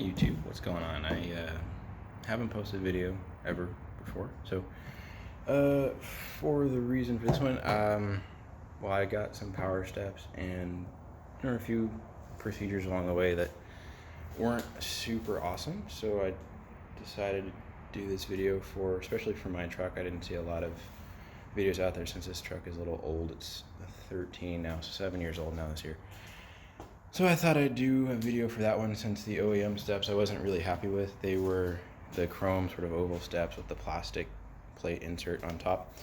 YouTube, what's going on? I haven't posted a video ever before, so for the reason for this one, well, I got some PowerSteps and there were a few procedures along the way that weren't super awesome, so I decided to do this video for, especially for my truck. I didn't see a lot of videos out there since this truck is a little old. It's 13 now, so 7 years old now this year. So I thought I'd do a video for that one, since the OEM steps I wasn't really happy with. They were the chrome sort of oval steps with the plastic plate insert on top,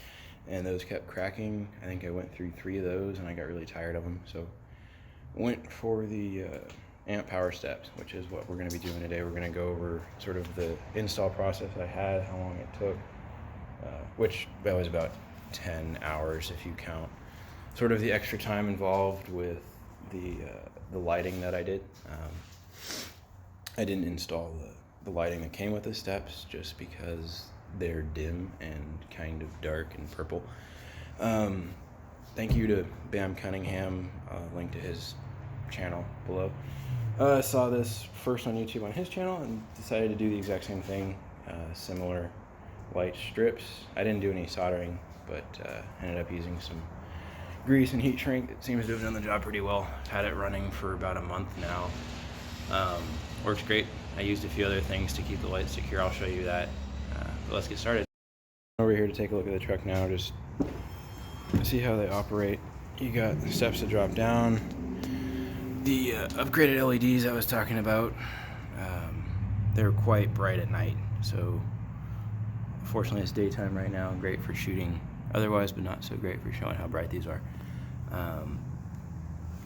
and those kept cracking. I think I went through 3 of those and I got really tired of them, so went for the AMP PowerSteps, which is what we're going to be doing today. We're going to go over sort of the install process I had, how long it took, which that was about 10 hours if you count sort of the extra time involved with the lighting that I did. I didn't install the lighting that came with the steps just because they're dim and kind of dark and purple. Thank you to Bam Cunningham, link to his channel below. I saw this first on YouTube on his channel and decided to do the exact same thing, similar light strips. I didn't do any soldering, but ended up using some grease and heat shrink. It seems to have done the job pretty well. I've had it running for about a month now. Works great. I used a few other things to keep the lights secure. I'll show you that. But let's get started. Over here to take a look at the truck now, just see how they operate. You got steps to drop down. The upgraded LEDs I was talking about, they're quite bright at night, so fortunately it's daytime right now. Great for shooting otherwise, but not so great for showing how bright these are.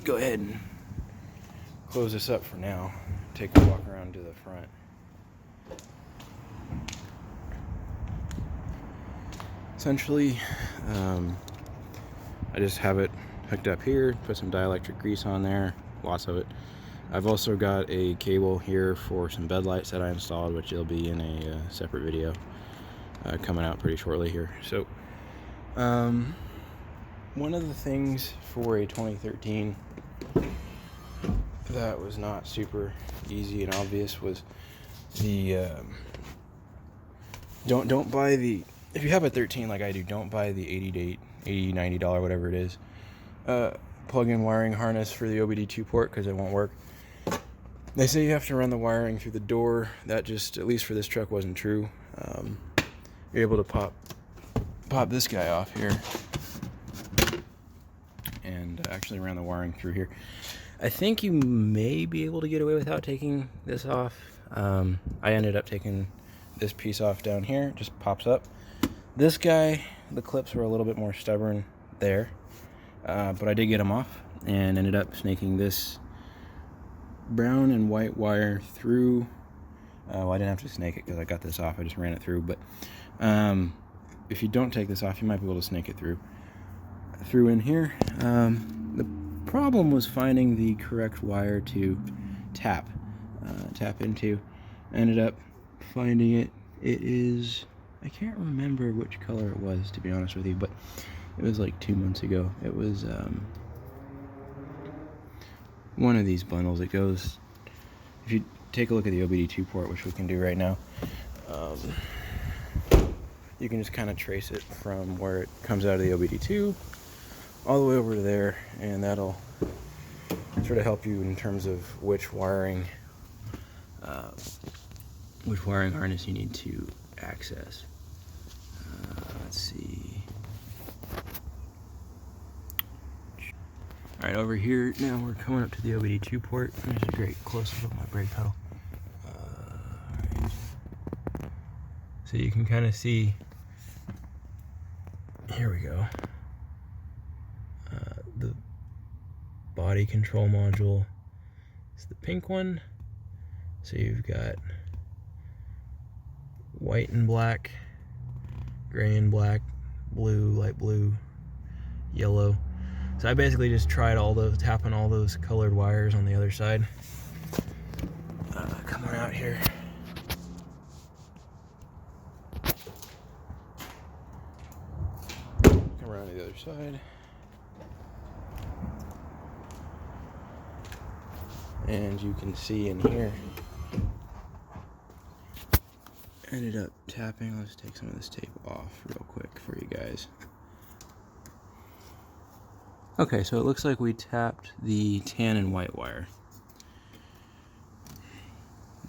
Go ahead and close this up for now. Take a walk around to the front. Essentially, I just have it hooked up here, put some dielectric grease on there, lots of it. I've also got a cable here for some bed lights that I installed, which will be in a separate video coming out pretty shortly here. So one of the things for a 2013 that was not super easy and obvious was the don't buy the, if you have a 13 like I do, don't buy the $80, whatever it is, plug-in wiring harness for the OBD II port, because it won't work. They say you have to run the wiring through the door. That just, at least for this truck, wasn't true. You're able to pop this guy off here and actually run the wiring through here. I think you may be able to get away without taking this off. I ended up taking this piece off down here. It just pops up. This guy, the clips were a little bit more stubborn there, but I did get them off and ended up snaking this brown and white wire through. Well, I didn't have to snake it because I got this off. I just ran it through, but if you don't take this off, you might be able to snake it through in here. The problem was finding the correct wire to tap into. I ended up finding it. It is, I can't remember which color it was, to be honest with you, but it was like 2 months ago. It was one of these bundles. It goes, if you take a look at the OBD II port, which we can do right now, you can just kind of trace it from where it comes out of the OBD II all the way over to there, and that'll sort of help you in terms of which wiring harness you need to access. Let's see. Alright, over here now we're coming up to the OBD II port. There's a great close-up of my brake pedal. Right. So you can kind of see, here we go, the body control module is the pink one. So you've got white and black, gray and black, blue, light blue, yellow. So I basically just tried tapping all those colored wires on the other side. Come on out here. Come around to the other side. And you can see in here ended up tapping. Let's take some of this tape off real quick for you guys. Okay, so it looks like we tapped the tan and white wire.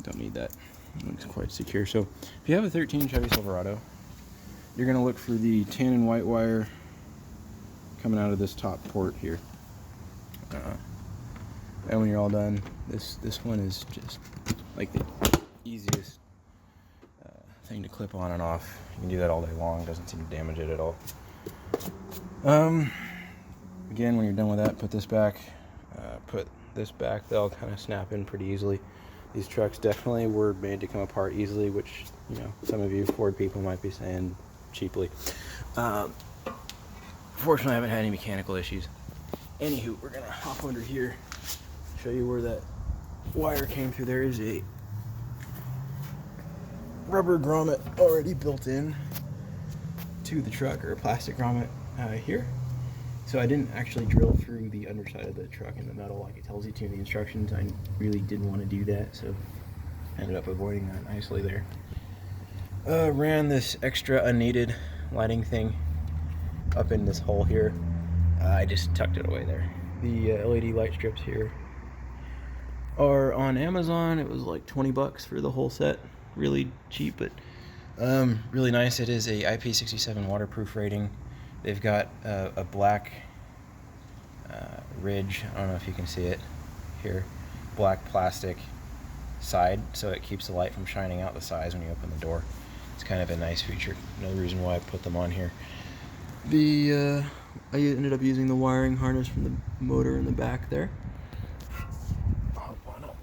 Don't need that. It looks quite secure. So if you have a 13 Chevy Silverado, you're going to look for the tan and white wire coming out of this top port here. And when you're all done, this one is just like the easiest thing to clip on and off. You can do that all day long. Doesn't seem to damage it at all. Again, when you're done with that, put this back. Put this back. They'll kind of snap in pretty easily. These trucks definitely were made to come apart easily, which, you know, some of you Ford people might be saying cheaply. Fortunately, I haven't had any mechanical issues. Anywho, we're gonna hop under here, show you where that wire came through. There is a rubber grommet already built in to the truck, or a plastic grommet here. So I didn't actually drill through the underside of the truck in the metal like it tells you to in the instructions. I really didn't want to do that, so ended up avoiding that nicely there. Ran this extra unneeded lighting thing up in this hole here. I just tucked it away there. The LED light strips here are on Amazon. It was like 20 bucks for the whole set. Really cheap, but really nice. It is a IP67 waterproof rating. They've got a black ridge, I don't know if you can see it here, black plastic side, so it keeps the light from shining out the sides when you open the door. It's kind of a nice feature. Another reason why I put them on here. I ended up using the wiring harness from the motor in the back there. Hop on up.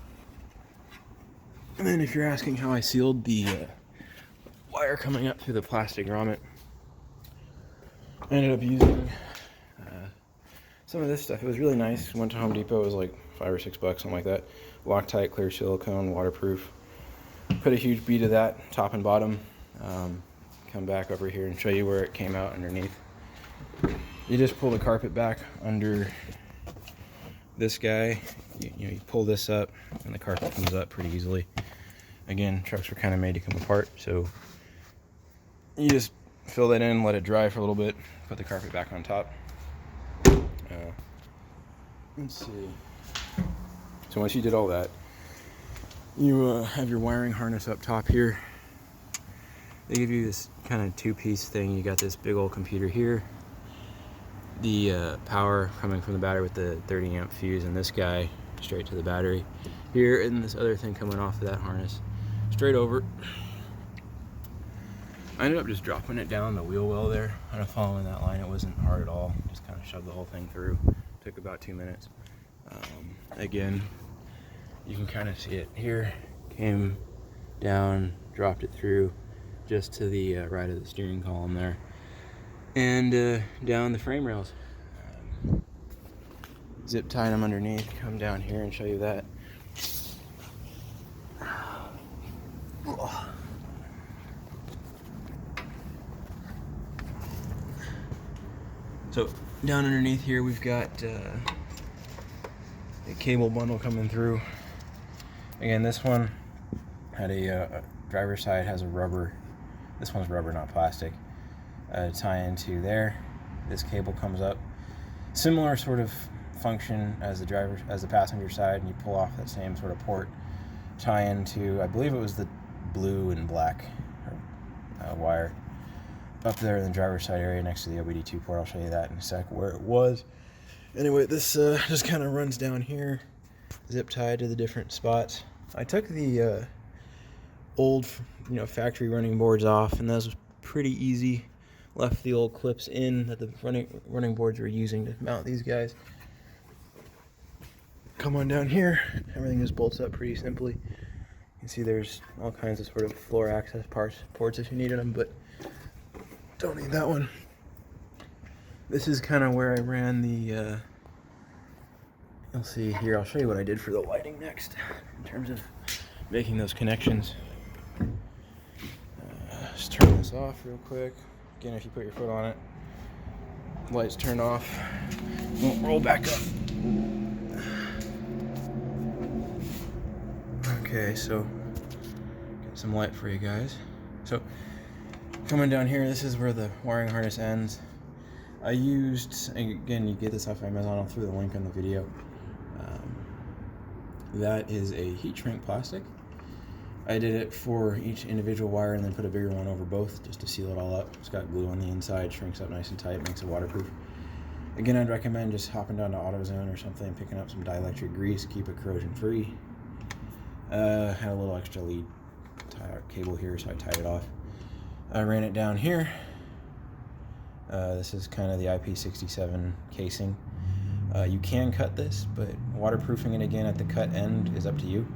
And then if you're asking how I sealed the wire coming up through the plastic grommet, I ended up using some of this stuff. It was really nice. Went to Home Depot. It was like $5 or $6, something like that. Loctite, clear silicone, waterproof. Put a huge bead of that, top and bottom. Come back over here and show you where it came out underneath. You just pull the carpet back under this guy. You pull this up, and the carpet comes up pretty easily. Again, trucks were kind of made to come apart, so you just fill that in, let it dry for a little bit, put the carpet back on top. Let's see. So once you did all that, you have your wiring harness up top here. They give you this kind of two-piece thing. You got this big old computer here, the power coming from the battery with the 30 amp fuse, and this guy straight to the battery here, and this other thing coming off of that harness straight over. I ended up just dropping it down the wheel well there, kind of following that line. It wasn't hard at all. Just kind of shoved the whole thing through. Took about 2 minutes. Again, you can kind of see it here. Came down, dropped it through just to the right of the steering column there, and down the frame rails. Zip tied them underneath. Come down here and show you that. So down underneath here we've got a cable bundle coming through. Again, this one had a driver's side has a rubber. This one's rubber, not plastic. Tie into there. This cable comes up. Similar sort of function as the passenger side, and you pull off that same sort of port. Tie into, I believe it was the blue and black wire up there in the driver's side area next to the OBD II port. I'll show you that in a sec where it was. Anyway, this just kind of runs down here, zip tied to the different spots. I took the old, factory running boards off, and that was pretty easy. Left the old clips in that the running boards were using to mount these guys. Come on down here, everything just bolts up pretty simply. You can see there's all kinds of sort of floor access ports if you needed them, but don't need that one. This is kind of where I ran the, you'll see here, I'll show you what I did for the lighting next, in terms of making those connections. Just turn this off real quick. Again, if you put your foot on it, lights turn off, won't roll back up. Okay, so get some light for you guys. So coming down here, this is where the wiring harness ends. I used, again, you get this off Amazon, I'll throw the link in the video. That is a heat shrink plastic. I did it for each individual wire and then put a bigger one over both just to seal it all up. It's got glue on the inside, shrinks up nice and tight, makes it waterproof. Again, I'd recommend just hopping down to AutoZone or something, picking up some dielectric grease, keep it corrosion free. Had a little extra lead cable here, so I tied it off. I ran it down here. This is kind of the IP67 casing. You can cut this, but waterproofing it again at the cut end is up to you.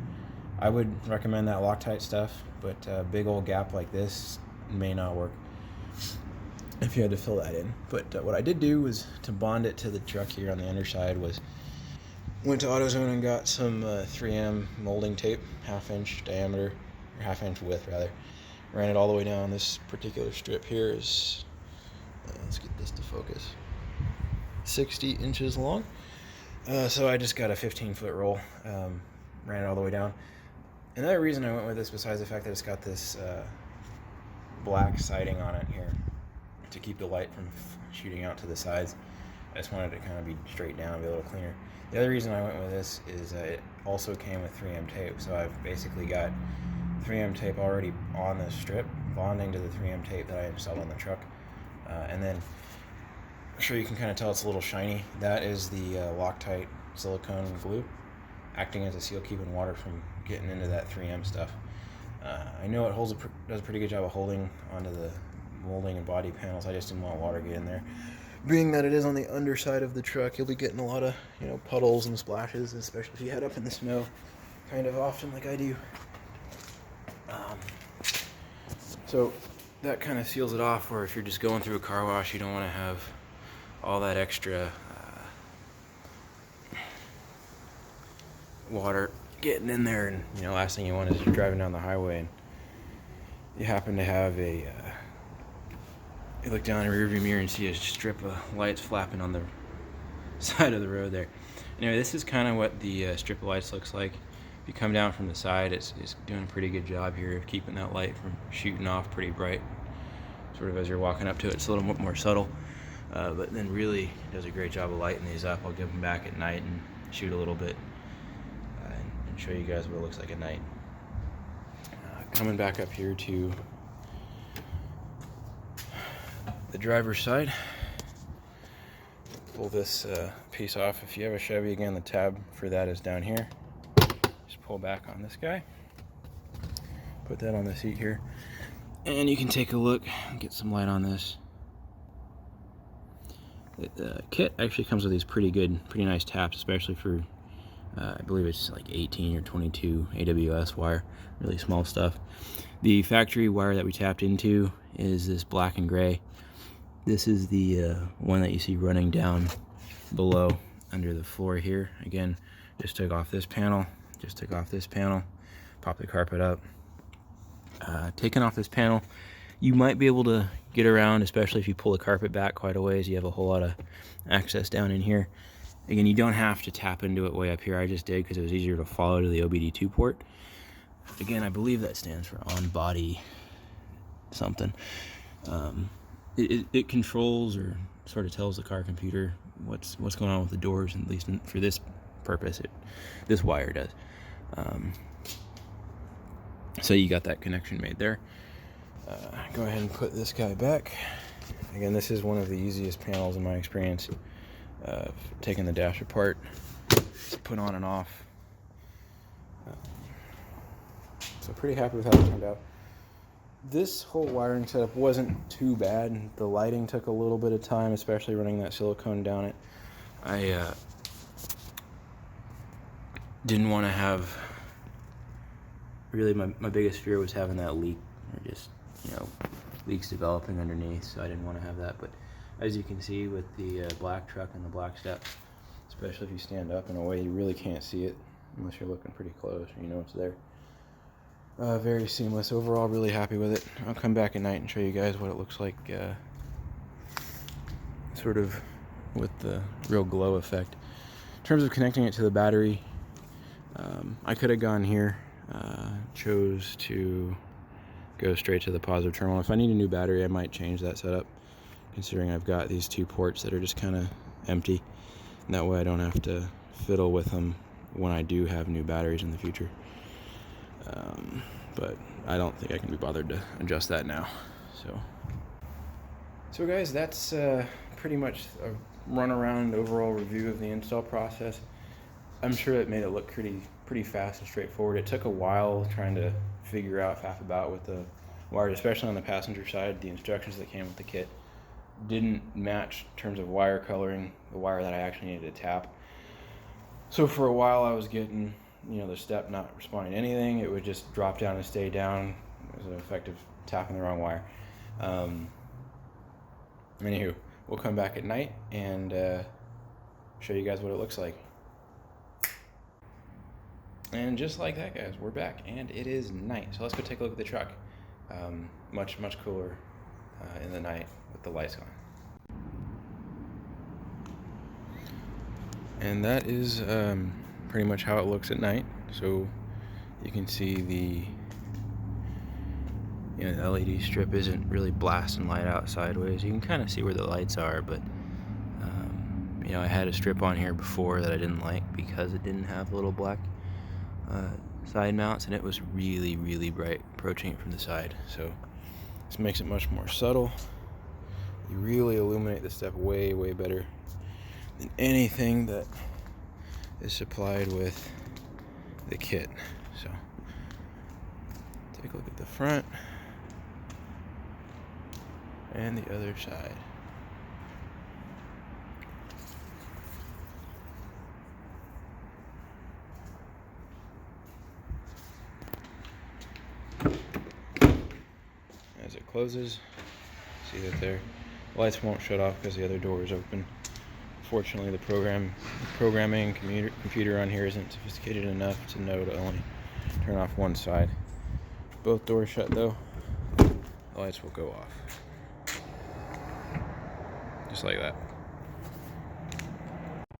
I would recommend that Loctite stuff, but a big old gap like this may not work if you had to fill that in. But what I did do was to bond it to the truck here on the underside was went to AutoZone and got some 3M molding tape, 1/2 inch diameter, or 1/2 inch width rather. Ran it all the way down. This particular strip here is, let's get this to focus, 60 inches long. So I just got a 15-foot roll, ran it all the way down. Another reason I went with this, besides the fact that it's got this black siding on it here to keep the light from shooting out to the sides, I just wanted it to kind of be straight down, be a little cleaner. The other reason I went with this is it also came with 3M tape, so I've basically got 3M tape already on this strip, bonding to the 3M tape that I installed on the truck. And then I'm sure you can kind of tell it's a little shiny. That is the Loctite silicone glue, acting as a seal, keeping water from getting into that 3M stuff. I know it does a pretty good job of holding onto the molding and body panels. I just didn't want water to get in there. Being that it is on the underside of the truck, you'll be getting a lot of, puddles and splashes, especially if you head up in the snow kind of often like I do. So that kind of seals it off, where if you're just going through a car wash, you don't want to have all that extra water getting in there, and last thing you want is you're driving down the highway and you happen to have you look down in the rearview mirror and see a strip of lights flapping on the side of the road there. Anyway, this is kind of what the strip of lights looks like. If you come down from the side, it's doing a pretty good job here of keeping that light from shooting off pretty bright. Sort of as you're walking up to it, it's a little bit more subtle, but then really does a great job of lighting these up. I'll give them back at night and shoot a little bit and show you guys what it looks like at night. Coming back up here to the driver's side, pull this piece off. If you have a Chevy, again, the tab for that is down here. Just pull back on this guy, put that on the seat here, and you can take a look and get some light on this. The kit actually comes with these pretty nice taps, especially for I believe it's like 18 or 22 AWS wire, really small stuff. The factory wire that we tapped into is this black and gray. This is the one that you see running down below under the floor here. Again, just took off this panel, pop the carpet up. Taking off this panel, you might be able to get around, especially if you pull the carpet back quite a ways. You have a whole lot of access down in here. Again, you don't have to tap into it way up here. I just did because it was easier to follow to the OBD II port. Again, I believe that stands for on body something. It controls or sort of tells the car computer what's going on with the doors, at least for this purpose, this wire does. So you got that connection made there. Go ahead and put this guy back. Again, this is one of the easiest panels in my experience. Taking the dash apart, put on and off. So pretty happy with how it turned out. This whole wiring setup wasn't too bad. The lighting took a little bit of time, especially running that silicone down it. I didn't want to have, really my biggest fear was having that leak, or just, leaks developing underneath, so I didn't want to have that. But as you can see with the black truck and the black steps, especially if you stand up in a way, you really can't see it unless you're looking pretty close, it's there. Very seamless. Overall, really happy with it. I'll come back at night and show you guys what it looks like, sort of with the real glow effect. In terms of connecting it to the battery, I could have gone here, chose to goes straight to the positive terminal. If I need a new battery, I might change that setup, considering I've got these 2 ports that are just kind of empty. And that way I don't have to fiddle with them when I do have new batteries in the future. But I don't think I can be bothered to adjust that now. So guys, that's pretty much a run around overall review of the install process. I'm sure it made it look pretty fast and straightforward. It took a while trying to figure out faff about with the wires, especially on the passenger side. The instructions that came with the kit didn't match in terms of wire coloring, the wire that I actually needed to tap. So for a while I was getting, the step not responding to anything. It would just drop down and stay down. It was an effective tapping the wrong wire. Anywho, we'll come back at night and show you guys what it looks like. And just like that, guys, we're back and it is night. So let's go take a look at the truck. Much cooler in the night with the lights on. And that is pretty much how it looks at night. So you can see the the LED strip isn't really blasting light out sideways. You can kind of see where the lights are, but I had a strip on here before that I didn't like because it didn't have little black side mounts, and it was really bright approaching it from the side. So this makes it much more subtle. You really illuminate the step way better than anything that is supplied with the kit. So take a look at the front and the other side. As it closes, see that there, the lights won't shut off because the other door is open. Fortunately, the programming computer on here isn't sophisticated enough to know to only turn off one side. Both doors shut though, the lights will go off. Just like that.